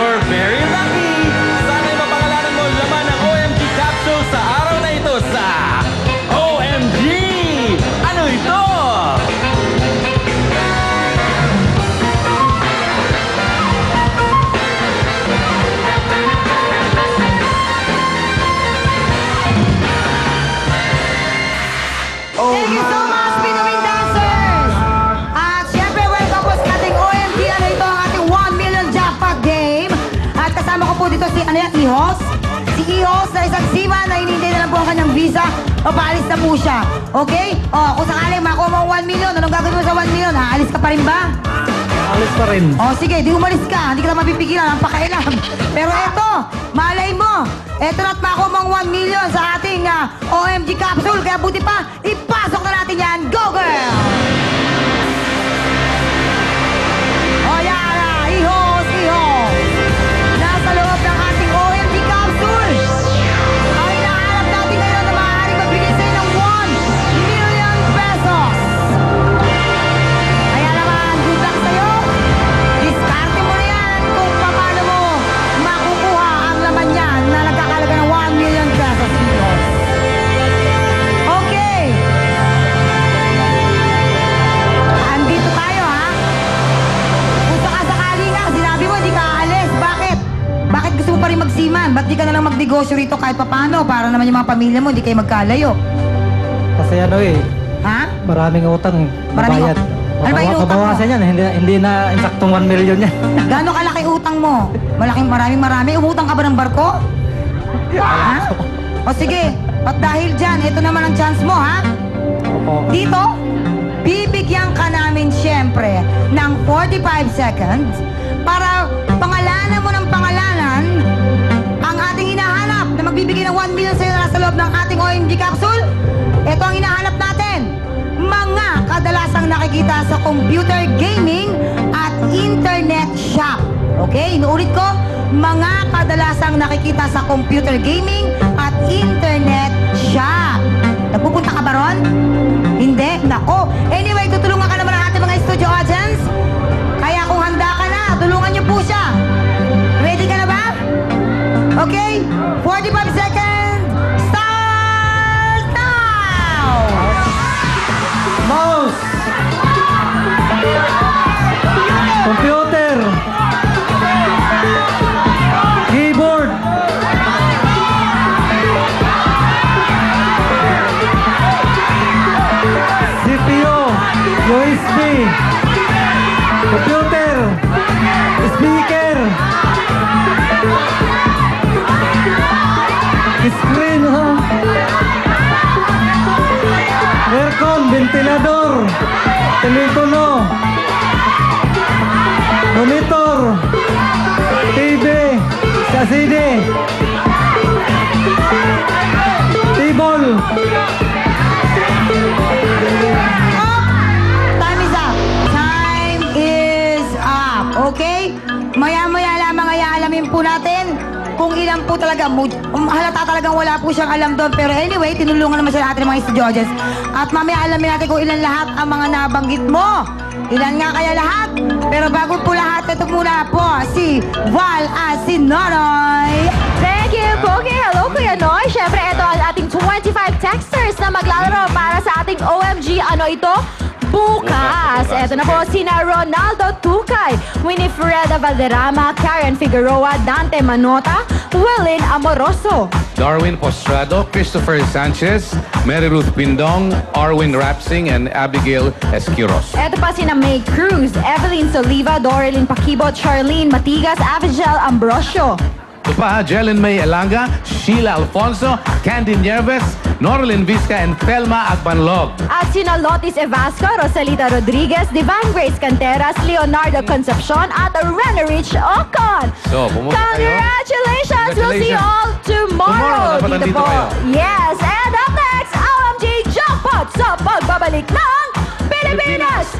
You're very lucky! Sana'y mapangalanan mo laman ng OMG capsule sa araw na ito sa OMG! Ano ito? Thank you so much, Pinoy Dancers! At syempre, welcome po sa ating OMG. Ano ito ang ating 1 million jackpot game. At kasama ko po dito si Ihos. Si Ihos na isang seaman na hinihintay na lang po ang kanyang visa o paalis na po siya. Okay? O, kung sakaling makuha mo ang 1 million, anong gagawin mo sa 1 million? Aalis ka pa rin ba? Alis pa rin. O sige, di umalis ka. Hindi ka na mapipigilan. Ang pakailan. Pero eto, malay mo. Eto na't makuha mo ang 1 million sa ating OMG capsule. Kaya buti pa, ipasok na natin yan. Go, girl! O yan na, ihos, ihos. Nasa loob ng ating OMG capsule. Ang hinahanap natin ngayon na maaaring magbigay sa'yo ng 1 million pesos. Kaya naman, good luck sa'yo. Diskarte mo na yan kung paano mo makukuha ang laman yan na nagkakalaga ng 1 million pesos. Okay. Andito tayo, ha? Kung sakasakali nga, sinabi mo, hindi ka aalis. Bakit? Bakit gusto mo pa rin magsiman? Ba't di ka na lang magnegosyo rito kahit papano para naman yung mga pamilya mo, hindi kayo magkalayo? Kasi ano eh, Ha? maraming utang Maraming nabayad. Ano ba yung utang mo? Mabawasan yan, hindi na insaktong 1 million yan. Gano'ng kalaki utang mo? Malaking marami. Umutang ka ba ng barko? Ha? O sige, at dahil dyan, ito naman ang chance mo, ha? Opo. Dito, bibigyan ka namin siyempre ng 45 seconds para pangalanan mo ng pangalanan ang ating hinahanap na magbibigay ng 1 million sa'yo na nasa loob ng ating OMG capsule. Ito ang hinahanap natin. Mga kadalasang nakikita sa computer gaming at internet shop. Okay, inuulit ko. Mga kadalasang nakikita sa computer gaming at internet shop. Nagpupunta ka ba ron? Hindi? Nako. Anyway, tutulungan ka naman ng ating mga studio audience. Kaya kung handa ka na, tulungan niyo po siya. Ready ka na ba? Okay? 45 seconds. Start now! Mouse! Computer! Keyboard! CPU! USB! Computer! Speaker! Screen, ha? Aircon, ventilador, telepono, monitor, TV, LCD, table. Time is up. Time is up. Okay? Maya-maya lamang ay aalamin po natin kung ilan po talaga. Halata talagang wala po siyang alam doon. Pero anyway, tinulungan naman siya natin ng mga studio audience. At mamaya alamin natin kung ilan lahat ang mga nabanggit mo. Ilan nga kaya lahat? Pero bago po lahat, ito muna po si Val at si Nonoy. Thank you, Pogi. Hello, Kuya Noy. Siyempre, ito ang ating 25 texters na maglalaro para sa ating OMG. Ano ito? Bukas. Ito na po sina Ronaldo Tukay, Winifreda Valderrama, Karen Figueroa, Dante Manota, Willin Amoroso, Darwin Postrado, Christopher Sanchez, Mary Ruth Pindong, Arwin Rapsing, and Abigail Esquiros. Ito pa sina May Cruz, Evelyn Soliva, Dorelyn Paquibo, Charlene Matigas, Avigel Ambrosio. Ito pa, Jelen May Elanga, Sheila Alfonso, Candy Nieves, Norlin Vizca, and Thelma Agbanlog. At sina Lotis Evasco, Rosalita Rodriguez, Divine Grace Canteras, Leonardo Concepcion, at Rennerich Ocon. So, pumunta kayo. Congratulations! We'll see you all tomorrow. Dapat nandito kayo. Yes, and up next, OMG Jackpot sa pagbabalik ng Pilipinas!